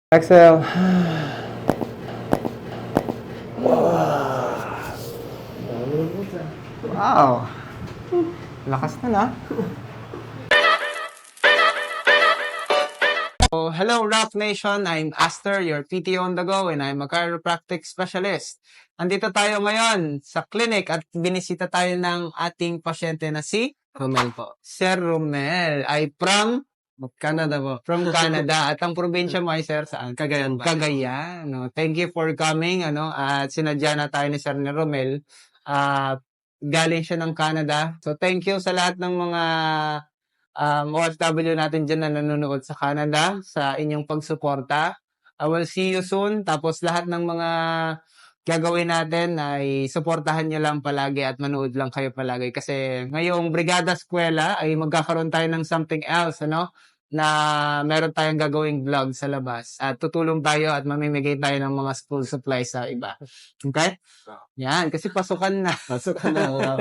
Exhale. Wow. Lakas na na. So, hello Rock Nation, I'm Aster, your PT on the go, and I'm a chiropractic specialist. Andito tayo ngayon sa clinic at binisita tayo ng ating pasyente na si Romel po. Sir Romel ay from Canada po. From Canada. At ang probinsya mo ay sir saan? Cagayan ba? Cagayan. No? Thank you for coming. At sinadya na tayo ni Sir Romel. Galing siya ng Canada. So thank you sa lahat ng mga OFW natin dyan na nanonood sa Canada sa inyong pagsuporta. I will see you soon. Tapos lahat ng mga gagawin natin ay suportahan nyo lang palagi at manood lang kayo palagi. Kasi ngayong Brigada Eskwela ay magkakaroon tayo ng something else, na meron tayong gagawing vlog sa labas. At tutulong tayo at mamimigay tayo ng mga school supplies sa iba. Okay? Yan, kasi pasukan na. Pasok na.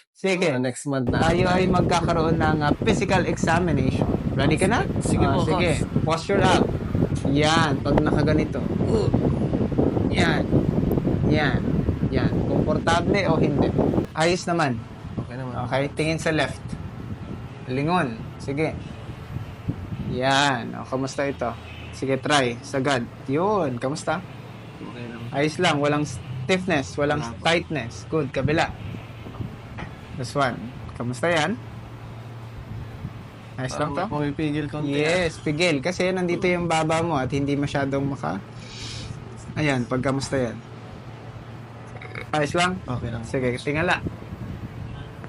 Sige. Next month na. Tayo ay magkakaroon ng physical examination. Ready ka na? Sige po, Sige. Posture up. Yan, pag nakaganito. Yan. Yan. Yan. Komportable o hindi? Ayos naman. Okay naman. Okay, tingin sa left. Lingon. Sige. Yan. O, kamusta ito? Sige, try. Sagad. Yun. Kamusta? Okay naman. Ayos lang. Walang stiffness. Walang tightness. Good. Kabila. This one. Kamusta yan? Ayos lang to? Pumipigil konti. Yes, pigil. Kasi nandito yung baba mo at hindi masyadong Ayan, pag kamusta yan? Ayos lang? Okay lang. Sige, tingala.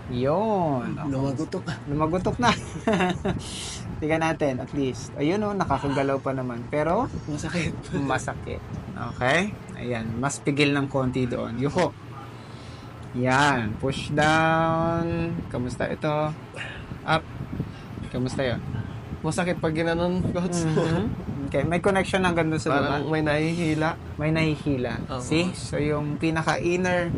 Yun. Lumagutok. Lumagutok na. Tingnan natin, at least. Ayun nakakagalaw pa naman. Pero, Masakit. masakit. Okay? Ayan, mas pigil ng konti doon. Yuko. Yan, push down. Kamusta ito? Up. Kamusta yun? Masakit pag ginanon, coach. Okay, may connection hanggang doon sa baba. Parang may nahihila. May nahihila. Oo. See? So, yung pinaka-inner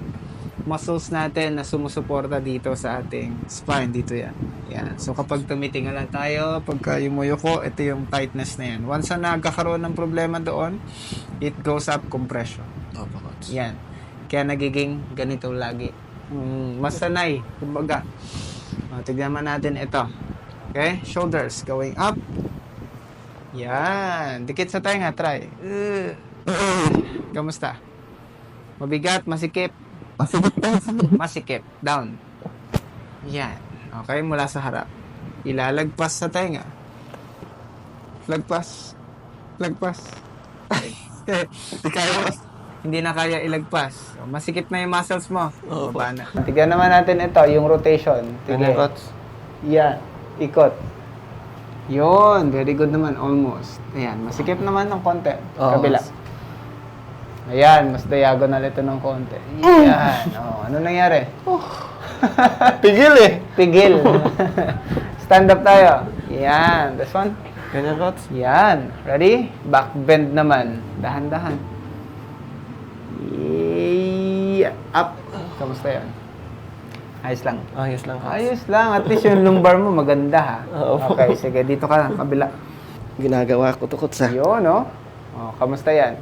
muscles natin na sumusuporta dito sa ating spine, dito yan. Yan. So, kapag tumitingala tayo, pagka yumuyuko, ito yung tightness na yan. Once na nagkakaroon ng problema doon, it goes up compression. Opo, coach. Yan. Kaya nagiging ganito lagi. Mas sanay. Kumbaga. Tignan man natin ito. Okay? Shoulders going up. Yan. Dikit sa tenga. Try. Kamusta? Mabigat, masikip. Masikip. Down. Yan. Okay, mula sa harap. Ilalagpas sa tenga. Lagpas. Lagpas. Di kaya mo. Hindi na kaya ilagpas. So, masikip na yung muscles mo. Oo, Baba na. Tignan naman natin ito, yung rotation. Ganyan, Sige. coach. Yan. Ikot. Yun. Very good naman. Almost. Ayan. Masikip naman ng konti. Oo. Kabila. Ayan. Mas diagonal ito ng konti. Ayan. Ano nangyari? Pigil eh. Pigil. Stand up tayo. Yan. This one. Ganyan, coach. Yan. Ready? Back bend naman. Dahan-dahan. Up. Kamusta yan? Ayos lang. Ayos lang, coach. Ayos lang. At least yung lumbar mo maganda ha. Oo. Okay, sige. Dito ka. Kabila. Ginagawa ko to, coach. Yun, kamusta yan?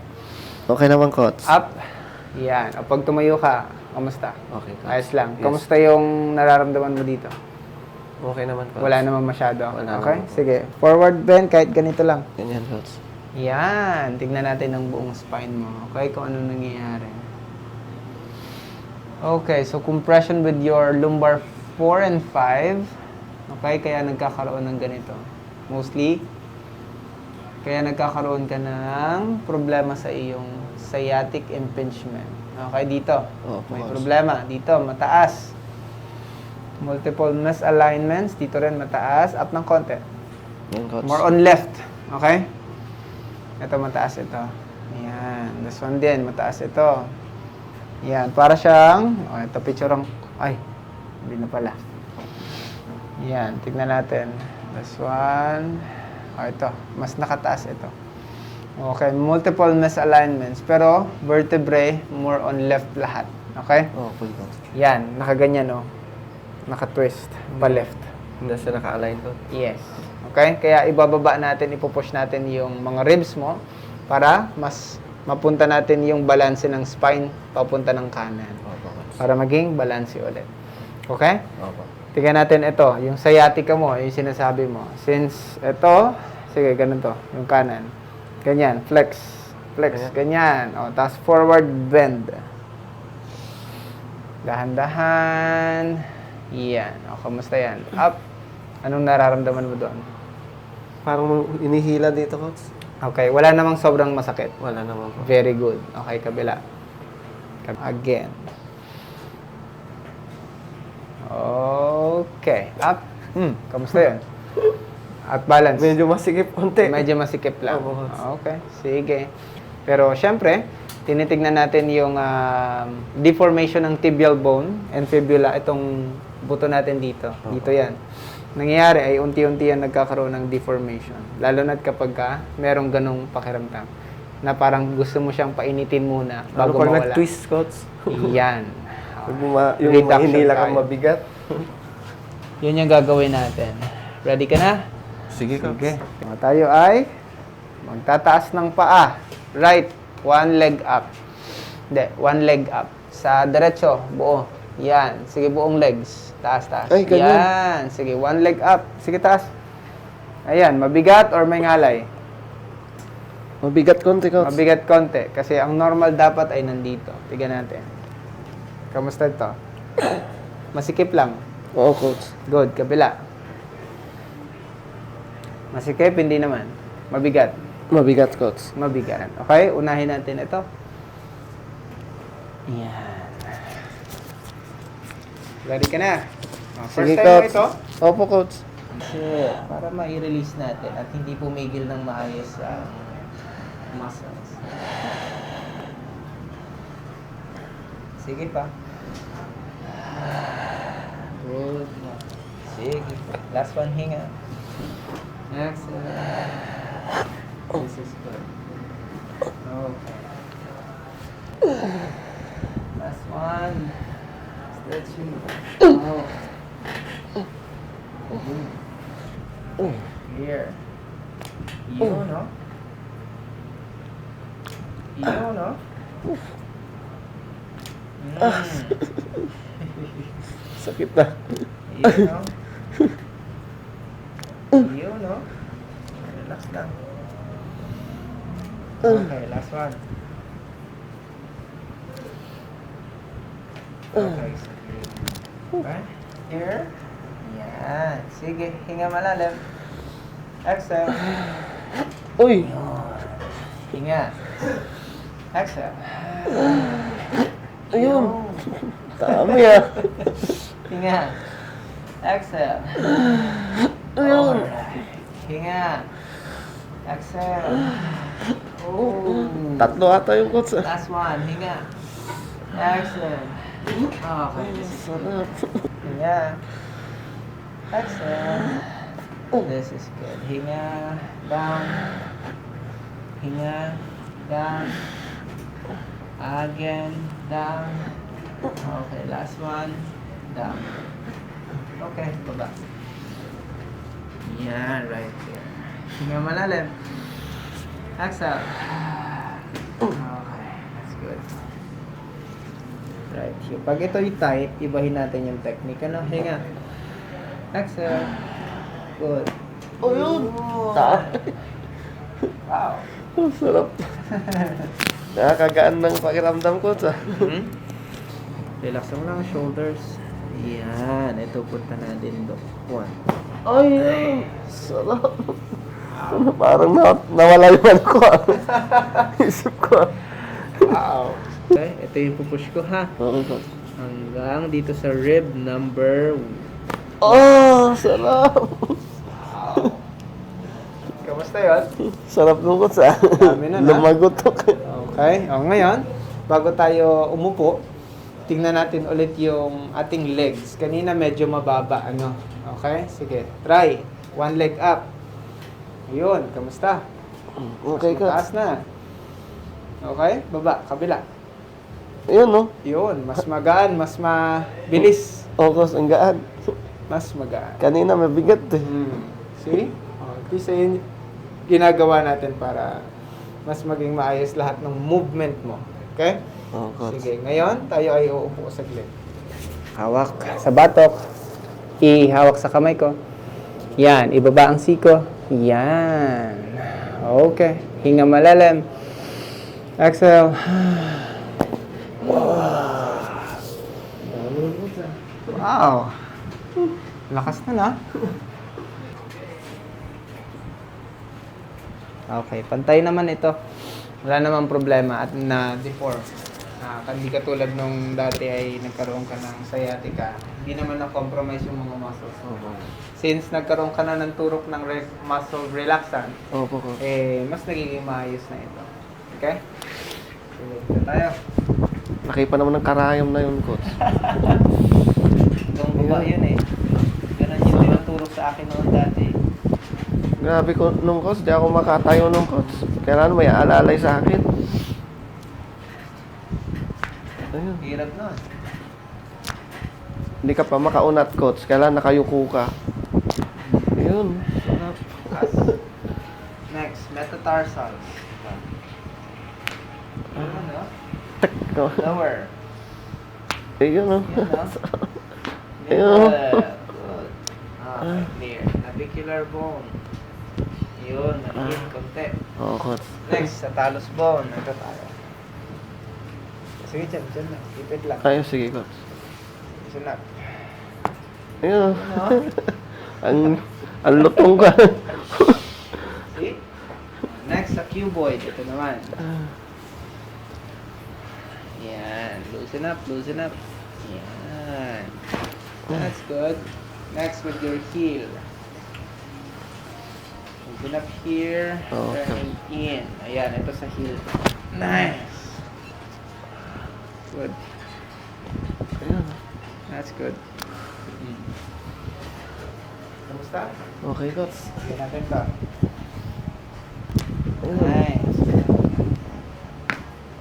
Okay naman, coach. Up. Yan. O pag tumayo ka, kamusta? Okay, coach. Ayos lang. Yes. Kamusta yung nararamdaman mo dito? Okay naman, coach. Wala naman masyado. Wala Okay? naman. Sige. Forward bend kahit ganito lang. Ganyan, coach. Yan. Tignan natin ang buong spine mo. Okay? Kung ano nangyayari. Okay. So, compression with your lumbar 4 and 5. Okay? Kaya nagkakaroon ng ganito. Mostly, kaya nagkakaroon ka ng problema sa iyong sciatic impingement. Okay? Dito. Opo, May coach. problema. Dito. Mataas. Multiple misalignments. Dito rin mataas. Up ng konti. Yan, coach. More on left. Okay? Ito, mataas ito. Ayan. This one din, mataas ito. Ayan. Para siyang, ito picture ang, hindi na pala. Ayan. Tignan natin. This one. Ito. Mas nakataas ito. Okay. Multiple misalignments. Pero, vertebrae, more on left lahat. Okay? Okay, coach. Yan. Nakaganyan, Naka-twist. Pa-left. Hindi siya naka-align, coach. Yes. Okay? Kaya ibababa natin, ipupush natin yung mga ribs mo para mas mapunta natin yung balance ng spine papunta ng kanan. Opo, coach. Para maging balance ulit. Okay? Opo. Tingnan natin ito, yung sciatica mo, yung sinasabi mo. Since ito, sige, ganun to, yung kanan. Ganyan, flex. Flex, ganyan. O, tapos forward bend. Dahan-dahan. Yan. O, kamusta yan? Up. Anong nararamdaman mo doon? Parang inihila dito, coach. Okay, wala namang sobrang masakit. Wala naman po. Very good. Okay, kabila. Again. Okay. Up. Kamusta yun? At balance. Medyo masikip konti. Medyo masikip lang. Opo. Okay, sige. Pero syempre, tinitignan natin yung deformation ng tibial bone and fibula, itong buto natin dito. Dito yan. Nangyayari ay unti-unti yan nagkakaroon ng deformation. Lalo na't kapag merong ganong pakiramdam na parang gusto mo siyang painitin muna Ano bago pag mawala. nag-twist, coach? Yan. Yung Reduction hinila kang tayo. mabigat. Yun yung gagawin natin. Ready ka na? Sige, coach. Okay. Tayo ay magtataas ng paa. Right. One leg up. Hindi, one leg up. Sa diretso, buo. Yan. Sige, buong legs. Taas, taas. Ay, ganyan. Yan. Sige, one leg up. Sige, taas. Ayan, mabigat or may ngalay? Mabigat konti, coach. Mabigat konti. Kasi ang normal dapat ay nandito. Tignan natin. Kamusta ito? Masikip lang. Oo, coach. Good. Kabila. Masikip, hindi naman. Mabigat. Mabigat, coach. Mabigat. Okay, unahin natin ito. Yan. Ready ka na? First Sige, time mo coach. ito? Opo, coach. Para ma-release natin at hindi pumigil ng maayos sa muscles. Sige pa. Good. Sige. Last one, hinga. Excellent. This is good. Okay. Last one. Stretching. Oh. Here. Yun, no? Yun, no? Sakit na. Yun, no? Yun, no? Relax lang. Okay, last one. Okay. Okay. Here. Yan. Sige, hinga malalim. Exhale. Uy! Hinga. Exhale. Ayun. Dami ah. Hinga. Exhale. Ayun. Alright. Hinga. Exhale. Oh. Tatlo ata yung coach ah. Last one. Hinga. Exhale. Okay. Sarap. Hinga. Exhale. This is good. Hinga. Down. Hinga. Down. Again. Down. Okay. Last one. Down. Okay. Baba. Yan. Right here. Hinga malalim. Exhale. Okay. That's good. Right here. Pag ito'y tight, ibahin natin yung technique. Ano? Hinga. Exhale. Good. Oh, yun. Wow. Sarap. Nakakagaan ng pakiramdam, coach ah. Relax mo lang ang shoulders. Yan. Ito, punta natin doon. One. Ay, sarap. Parang nawala yung ano ko ah. Isip ko ah. Wow. Okay, ito yung pupush ko ha. Okay, coach. Hanggang dito sa rib number. Oh, sarap. Kamusta yun? Sarap nung coach ah. Dami na, na. Lumagotok. Okay. O, ngayon, bago tayo umupo, tingnan natin ulit yung ating legs. Kanina medyo mababa, ano? Okay? Sige. Try. One leg up. Ayun. Kamusta? Okay, Mas coach. mataas na. Okay? Baba. Kabila. Ayun no. Yun. Mas magaan. Mas mabilis. Oh, coach, ang gaan. Mas magaan. Kanina mabigat eh. See? At least ayun ginagawa natin para mas maging maayos lahat ng movement mo. Okay? Oo, coach. Sige, ngayon tayo ay uupo saglit. Hawak sa batok. Ihawak sa kamay ko. Yan, ibaba ang siko. Yan. Okay. Hinga malalim. Exhale. Wow. Lakas na na. Okay, pantay naman ito. Wala namang problema at na-deform. Hindi katulad nung dati ay nagkaroon ka ng sciatica, hindi naman na-compromise yung mga muscles. Opo. Since nagkaroon ka na ng turok ng muscle relaxant, Opo, coach. mas nagiging maayos na ito. Okay? So, ito tayo. Laki pa naman ng karayom na yun, coach. Itong baba yun eh. Ganun yung tinuturo sa akin noon dati. Grabe ko nung coach, di ako makatayo nung coach. Kailangan may alalay sa akin. Ayun. Hirap nun. Hindi ka pa makaunat, coach. Kailangan nakayuko ka. Ayun. Sarap. Next, metatarsals. Ano? Oh. Lower. Ayun, oh. Yan, no? Ayun. Good. Okay, clear. Navicular bone. Yun, maliit konti. Oo, coach. Next, sa talus bone. Ito tayo. Sige, dyan na. Ipit lang. Ayun, sige, coach. Sunod. Ayun. Ano? ang lutong ka. See? Next, sa cuboid. Ito naman. Yan. Loosen up, loosen up. Yan. That's good. Next, with your heel. Loosen up here. Okay. Turning in. Ayan, ito sa heel. Nice. Good. Ayun. That's good. Kamusta? Okay, coach. Sige natin to. Ayun. Nice.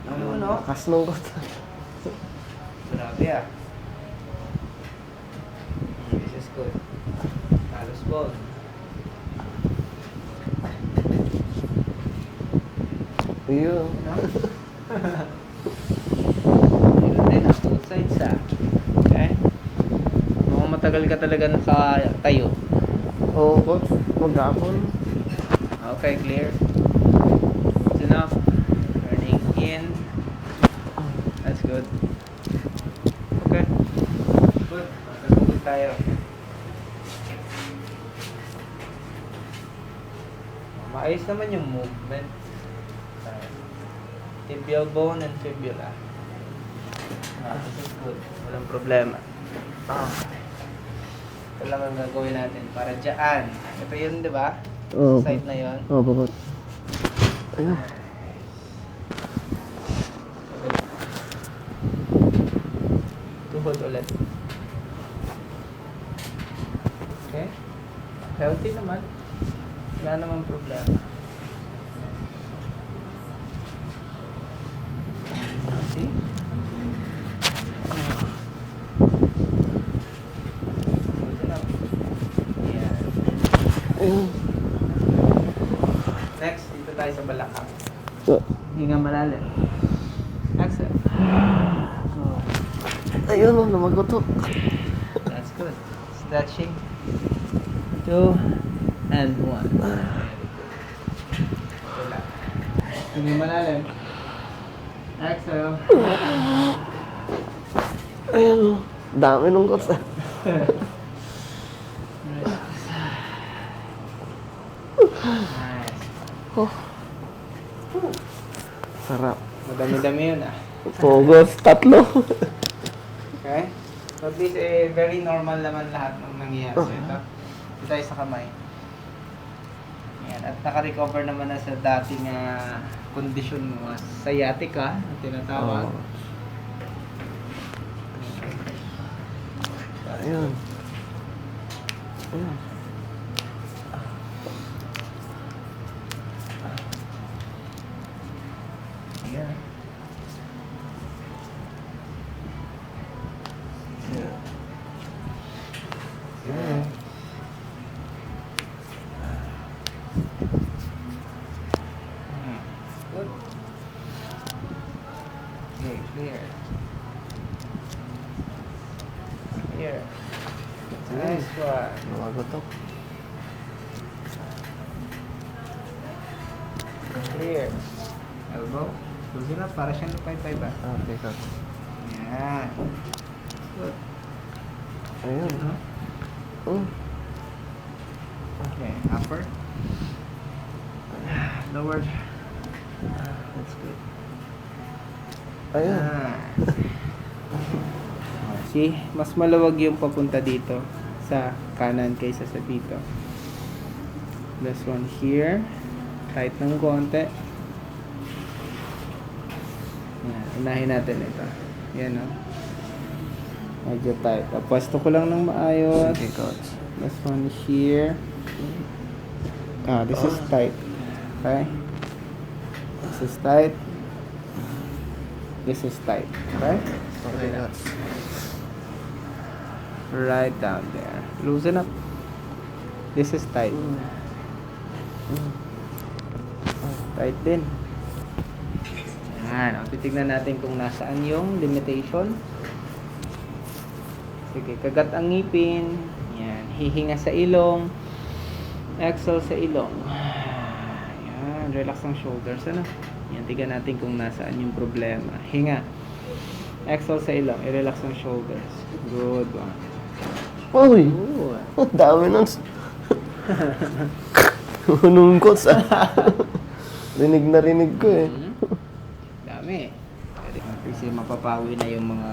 Ano, no? Lakas nung coach. Grabe ah. This is good. Talus bone. Ayun. No? Meron din ang two sides ah. Okay? Mukhang matagal ka talaga nakatayo. Oo, coach. Maghapon. Okay, clear. That's enough. Turning in. That's good. Okay. Good. Matutugod tayo. Maayos naman yung movement. Tibial bone and fibula. This is good. Walang problema. Ito lang ang gagawin natin para dyan. Ito yun, di ba? Oo. Side na yun. Oo, coach. Ayun. Tuhod ulit. Okay? Healthy naman. Wala namang problema. See? Loosen up. Yan. Ayun. Next, dito tayo sa balakang. So, Hinga malalim. Exhale. ayun, oh, lumagotok. That's good. Stretching. 2 and 1. Relax. Hinga malalim. Exhale. Ayun, oh. Dami nung coach. Nice. Oh. Sarap. Madami-dami yun ah. Pogos, tatlo. Okay? So this very normal naman lahat ng nangyayari. So ito tayo sa kamay. Yan. At naka-recover naman na sa dating kondisyon mo. Sciatica, ang tinatawag. Oo. Ayun. Ayun. Yan. Ayun. Good. Okay, clear. Clear. Nice one. Lumagotok. Clear. Elbow. Loosen up para siyang 5-5 ba? Okay, coach. Yan. Good. Ayun. Mm. Okay, upper. Lower. That's good. Ayun. See, mas maluwag yung papunta dito sa kanan kaysa sa dito. This one here. Tight ng konti. Yan, unahin natin ito. Yan o. Medyo tight. Pwesto ko lang ng maayos. Okay, coach. This one here. This is tight. Okay? This is tight. This is tight. Okay? Okay, coach. Right down there. Loosen up. This is tight. Tight din. Yan. Titignan natin kung nasaan yung limitation. Sige, kagat ang ngipin. Yan. Hihinga sa ilong. Exhale sa ilong. Yan. Relax ang shoulders. Ano? Yan. Tignan natin kung nasaan yung problema. Hinga. Exhale sa ilong. I-relax ang shoulders. Good one. Uy! Good. Dami nun. Unong coach ah. Rinig na rinig ko eh. Dami. Kasi mapapawi na yung mga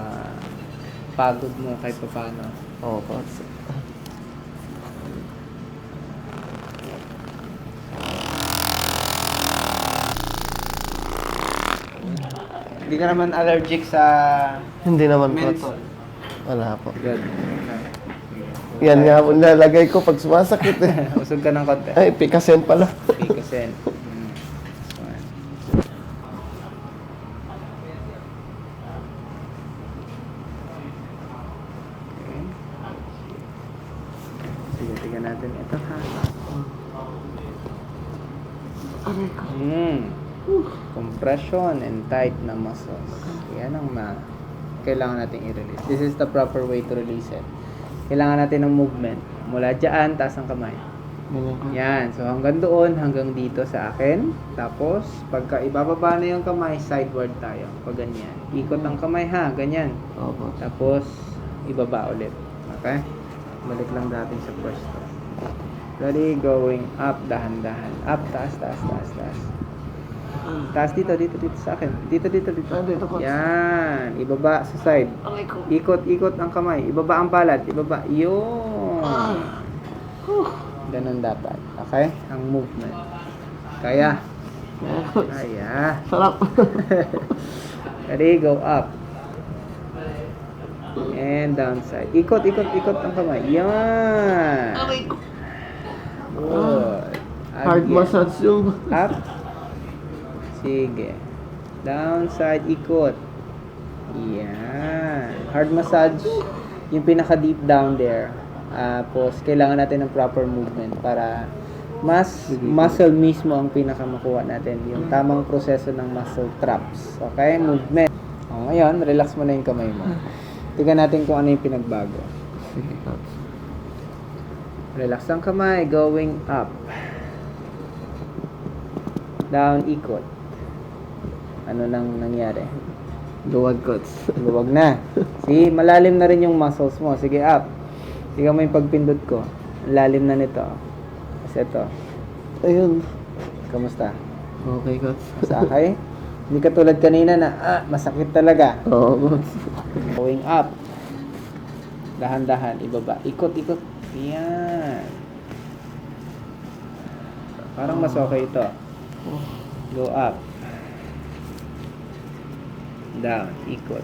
pagod mo kahit paano. Oo, coach. Hindi ka naman allergic sa Hindi naman, coach. menthol. Wala po. Good. Yan nga po nilalagay ko pag sumasakit eh. Usog ka ng konti. Ay, Picasen pala. Picasen. Sige, tingnan natin ito ha. Compression and tight na muscles. Yan ang kailangan natin i-release. This is the proper way to release it. Kailangan natin ng movement. Mula dyan, taas ang kamay. Yan. So, hanggang doon, hanggang dito sa akin. Tapos, pagka ibababa na yung kamay, sideward tayo. Pag ganyan. Ikot ang kamay ha. Ganyan. Opo. Tapos, ibaba ulit. Okay? Balik lang natin sa pwesto. Ready? Going up, dahan-dahan. Up, taas, taas, taas, taas. Taas dito, dito, dito sa akin. Dito, dito, dito. Dito, coach. Yan. Ibaba sa side. Ikot, ikot ang kamay. Ibaba ang palad. Ibaba. Yun. Ganun dapat. Okay? Ang movement. Kaya. Kaya. Sarap. Ready? Go up. And downside. Ikot, ikot, ikot ang kamay. Yan. Good. Hard Again. massage yung... Up. Sige. Downside, ikot. Yan. Hard massage, yung pinaka deep down there. Tapos, kailangan natin ng proper movement para mas muscle mismo ang pinaka makuha natin. Yung tamang proseso ng muscle traps. Okay? Movement. O, ngayon, relax mo na yung kamay mo. Tingnan natin kung ano yung pinagbago. Sige, coach. Relax ang kamay, going up. Down, ikot. Ano nang nangyari? Luwag, coach. Luwag na. See, malalim na rin yung muscles mo. Sige, up. Sige mo yung pagpindot ko. Ang lalim na nito. Kasi ito. Ayun. Kamusta? Okay, coach. Masakay? Hindi katulad kanina na, masakit talaga. Oo, coach. Going up. Dahan-dahan, ibaba. Ikot, ikot. Yan. Parang mas okay ito. Go up. Down, ikot.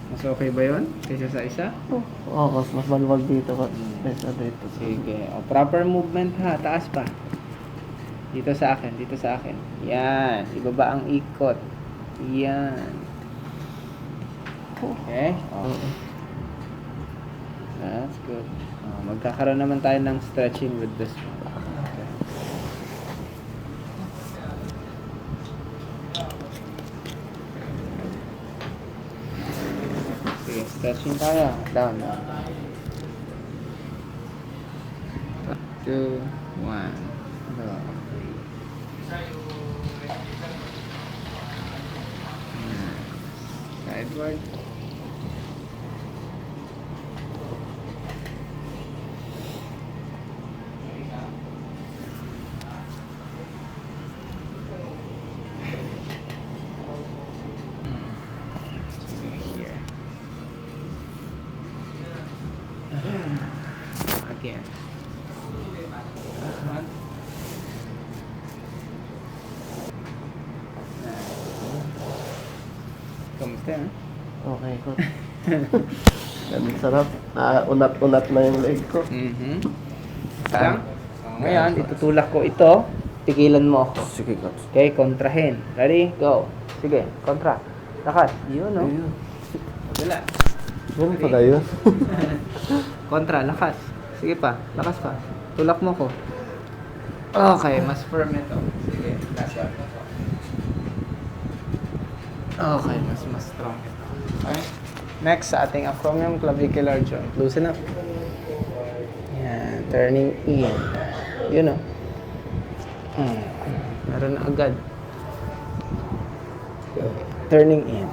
Mas okay ba yun? Kaysa sa isa? Oo, coach. Mas maluwag dito, coach. Kesa dito. Sige. O, proper movement ha. Taas pa. Dito sa akin. Dito sa akin. Yan. Ibaba ang ikot. Yan. Okay. Okay. That's good. Magkakaroon naman tayo ng stretching with this one. Okay. Stretching tayo. Down. 2, 1. Go. Sideward. Here. Again. One. Kamusta yan? Okay, coach. Ang sarap. Unat-unat na yung leg ko. Lang. Ngayon, itutulak ko ito. Tigilan mo ako. Sige, coach. Okay, kontrahin. Ready? Go. Sige, kontra. Lakas. Yun, no? Ayun. Wala. Ganun pala yun. Kontra, lakas. Sige pa, lakas pa. Tulak mo ko. Okay, mas firm ito. Sige, last one. Okay, mas strong ito. Okay. Next, sa ating acromioclavicular joint. Loosen up. Yan, turning in. Yun, no? Meron na agad. Turning in.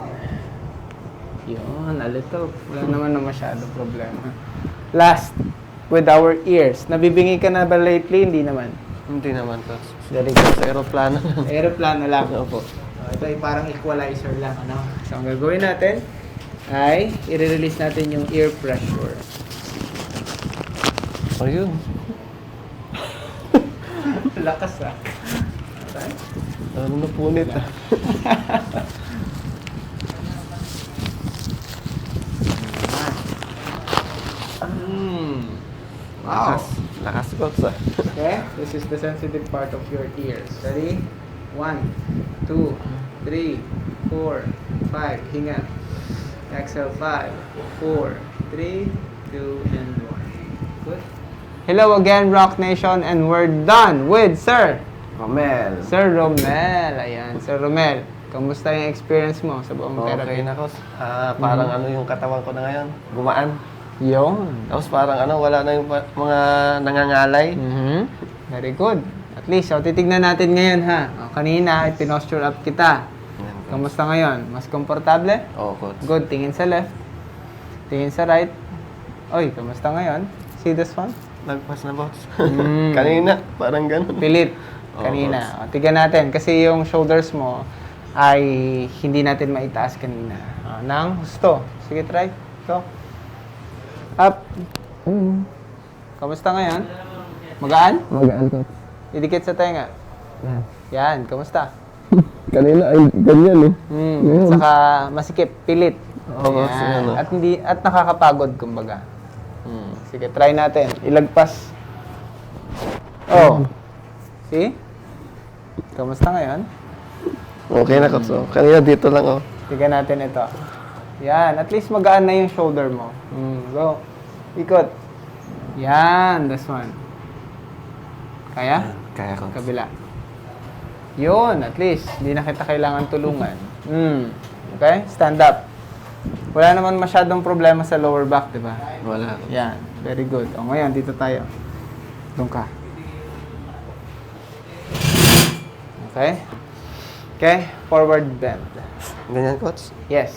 Yun, alito. Wala naman na masyado problema. Last, with our ears. Nabibingi ka na ba lately? Hindi naman. Hindi naman, coach. Very good. Sa aeroplano. Aeroplano lang. Opo. Ito ay parang equalizer lang. Ano? So, ang gagawin natin ay i-release natin yung ear pressure. Ayun. Lakas ah. Okay. Ano na punit ah. Wow. Lakas, coach ah. Okay, this is the sensitive part of your ears. Ready? 1, 2, 3, 4, 5. Hinga. Exhale, 5, 4, 3, 2, and 1. Good. Hello again, Rock Nation, and we're done with Sir Romel. Romel. Ayan, Sir Romel. Kamusta yung experience mo sa buong Okay therapy? na, coach. Parang ano yung katawan ko na ngayon. Gumaan. Yun. Tapos parang wala na yung mga nangangalay. Very good. At least, so, titignan natin ngayon ha. O, kanina, pinosture up kita. Yan, coach. Kamusta ngayon? Mas komportable? Oo, coach. Good. Tingin sa left. Tingin sa right. Oy, kamusta ngayon? See this one? Nagpas na, boss. Mm. Kanina, parang ganun. Pilit. Oo, Kanina. O, tignan natin. Kasi yung shoulders mo ay hindi natin maitaas kanina. O, nang husto. Sige, try. Go. Up. Kamusta ngayon? Magaan? Magaan, coach. Idikit sa tenga. Yan. Yan. Kamusta? Kanina ay ganyan eh. At saka masikip, pilit. Oo, Yan. sige, no? At nakakapagod kumbaga. Sige, try natin. Ilagpas. Oh. See? Kamusta ngayon? Okay na, coach. Oh. Kanina dito lang, oh. Tignan natin ito. Yan, at least magaan na yung shoulder mo. Go. Ikot. Yan, this one. Kaya? Kaya, coach. Kabila. Yun, at least. Hindi na kita kailangan tulungan. Okay? Stand up. Wala naman masyadong problema sa lower back, di ba? Wala. Yan. Very good. O ngayon, dito tayo. Doon ka. Okay? Okay? Forward bend. Ganyan, coach. Yes.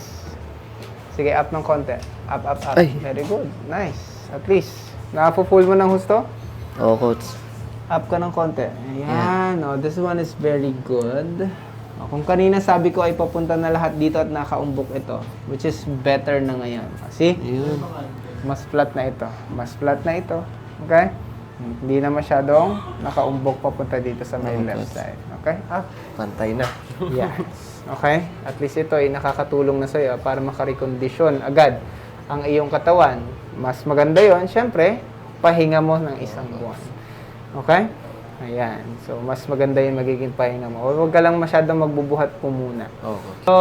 Sige, up ng konti. Up, up, up. Ay. Very good. Nice. At least. Nakapo-full mo ng husto? Oo, coach. Up ka ng konti. Ayan. Oh, this one is very good. Oh, kung kanina sabi ko ay papunta na lahat dito at nakaumbok ito, which is better na ngayon. See? Yun. Mas flat na ito. Mas flat na ito. Okay? Hindi na masyadong nakaumbok papunta dito sa may left side. Okay? Up. Pantay na. Yes. Okay? At least ito ay nakakatulong na sa'yo para makarekondisyon agad ang iyong katawan. Mas maganda yon, syempre, pahinga mo ng isang buwan. Okay? Ayan. So, mas maganda yung magiging pahinga mo. Huwag ka lang masyadong magbubuhat po muna. Oo, coach. So,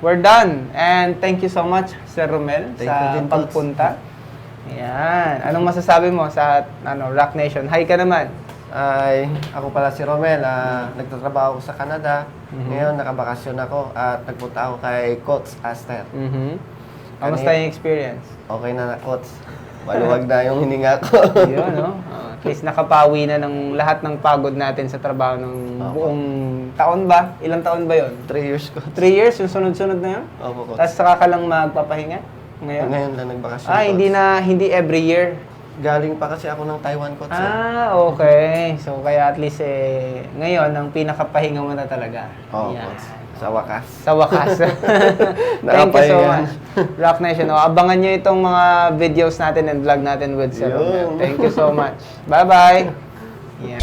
we're done. And thank you so much, Sir Romel, Thank you sa din, Coach. pagpunta. Ayan. Anong masasabi mo sa Rock Nation? Hi ka naman. Ay, ako pala si Romel. Nagtatrabaho ako sa Canada. Ngayon, nakabakasyon ako at nagpunta ako kay Coach Aster. Kamusta yung experience? Okay na, Coach. Maluwag na yung hininga ko. Yun, no? At least nakapawi na ng lahat ng pagod natin sa trabaho ng buong taon ba? Ilang taon ba yon? 3 years, Coach. 3 years? Yung sunod-sunod na yun? Opo, Coach. Tapos saka ka lang magpapahinga? Ngayon? Ngayon lang nagbakasyon, Ah, Coach. hindi every year. Galing pa kasi ako ng Taiwan, Coach. Ah, okay. So, kaya at least ngayon, ang pinakapahinga mo na talaga. Oo, Yan. Coach. Sa wakas. Sa wakas. Thank you so Nakapahinga. much. Rock Nation. Oh, abangan nyo itong mga videos natin and vlog natin with Sir Romel. Yun. Thank you so much. Bye-bye. Yeah.